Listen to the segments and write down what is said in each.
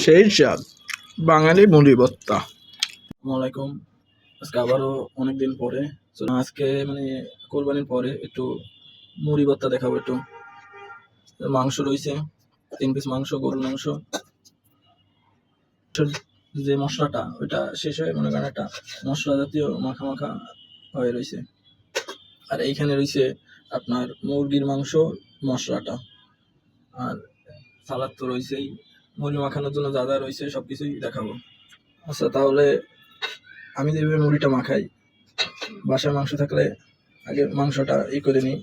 সেই স্বাদ বাঙালি মুড়ি ভর্তা। আসসালামু আলাইকুম। আজকে আবারও অনেকদিন পরে, আজকে মানে কোরবানির পরে একটু মুড়ি ভর্তা দেখাবো। একটু মাংস রয়েছে, 3 পিস মাংস, গরুর মাংস। যে মশলাটা ওইটা শেষ হয়ে মনে করেন একটা মশলা জাতীয় মাখা মাখা হয়ে রয়েছে। আর এইখানে রয়েছে আপনার মুরগির মাংস মশলাটা, আর সালাদ তো রয়েছেই। মুড়ি মাখানোর জন্য যা যা রয়েছে সবকিছুই দেখাবো। আচ্ছা, তাহলে আমি যেভাবে মুড়িটা মাখাই, বাসার মাংস থাকলে আগে মাংসটা করে নিই।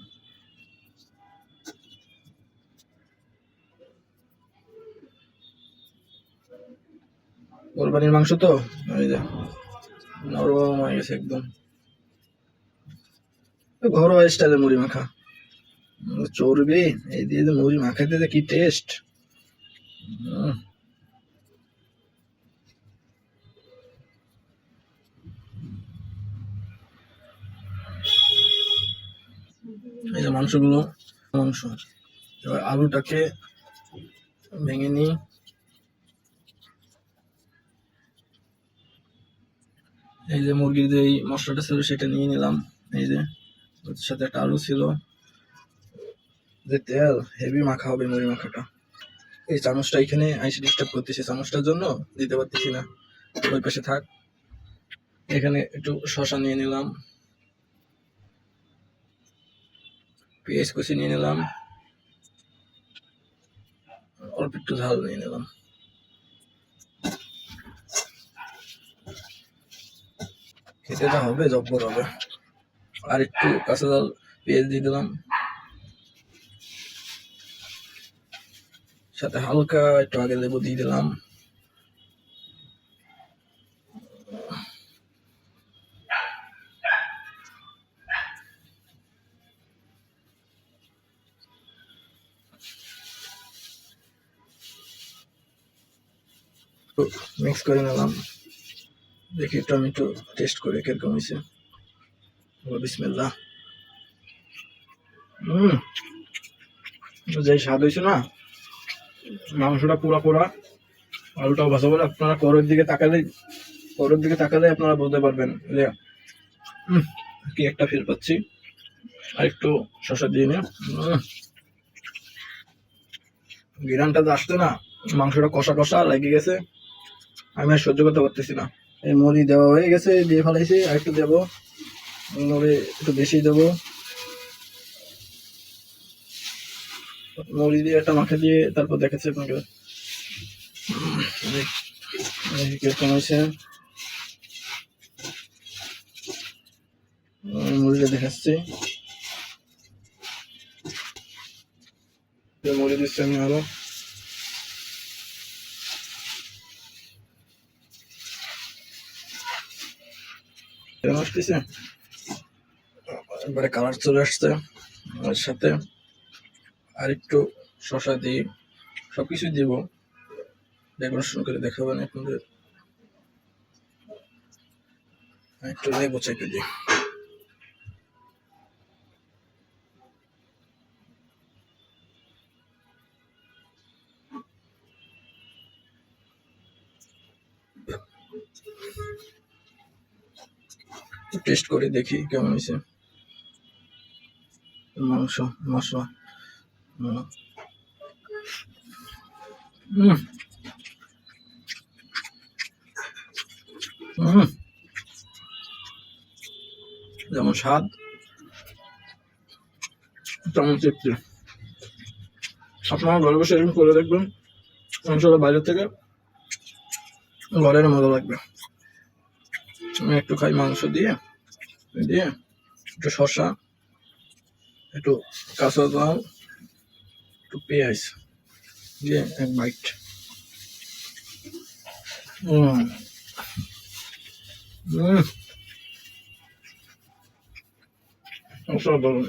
কোরবানির মাংস তো এই যে নরম হয়ে গেছে একদম। ঘরোয়া স্টাইলে মুড়ি মাখা, চর্বি এই দিয়ে মুড়ি মাখাইতে যে কি টেস্ট। এই যে মাংস, এবার আলুটাকে ভেঙে নিই। এই যে মুরগির যে মশলাটা ছিল সেটা নিয়ে নিলাম। এই যে ওর সাথে একটা আলু ছিল, যে তেল হেভি মাখা হবে মুড়ি মাখাটা। এই চামচটা এখানে আইসে ডিস্টার্ব করতেছে, চামচটার জন্য দিতে পারতেছি না, ওই পাশে থাক। এখানে একটু শসা নিয়ে নিলাম, পেঁয়াজ কুচি নিয়ে নিলাম, অল্প একটু ঝাল নিয়ে নিলাম। খেতে হবে জব্বর হবে। আর একটু কাঁচা ঝাল পেঁয়াজ দিয়ে দিলাম, সাথে হালকা একটু আগে লেবু দিয়ে দিলাম। মিক্স করে নিলাম। দেখি একটু আমি একটু টেস্ট করে কিরকম হয়েছে। বিসমিল্লাহ। যে স্বাদ হয়েছে না, মাংসটা পুরা পুরা, আলুটাও ভাজা বলে। আপনারা করের দিকে তাকালে আপনারা বুঝতে পারবেন যে কি একটা ফিল পাচ্ছি। আর একটু শসা দিয়ে নিয়ে ঘিরানটা আসছে না, মাংসটা কষা কষা লেগে গেছে, আমি আর সহ্য করতে পারতেছি না। এই মুড়ি দেওয়া হয়ে গেছে, দিয়ে ফেলাইছি। আর একটু দেবো, একটু বেশি দেবো। মুড়ি দিয়ে একটা মাখা দিয়ে তারপর দেখাচ্ছি আপনাকে কিরকম হয়েছে। মুড়িটা দেখাচ্ছি, মুড়ি দিচ্ছি আমি আরো। আসতেছে এবারে, কালার চলে আসছে। আর সাথে আর একটু শসা দিই, সবকিছু দিব, ডেকোরেশন করে দেখাবেন আপনাদের। একটু লেবু চেপে দিই। টেস্ট করে দেখি কেমন হয়েছে মাংস মশলা। যেমন স্বাদ তেমন তৃপ্তি। আপনারা ঘরে বসে এরকম করে দেখবেন, মাংসটা বাইরের থেকে ঘরের মজা লাগবে। আমি একটু খাই মাংস দিয়ে একটু শসা, একটু কাঁচা ঝাল, একটু পেঁয়াজ দিয়ে এক বাইট। অসাধারণ।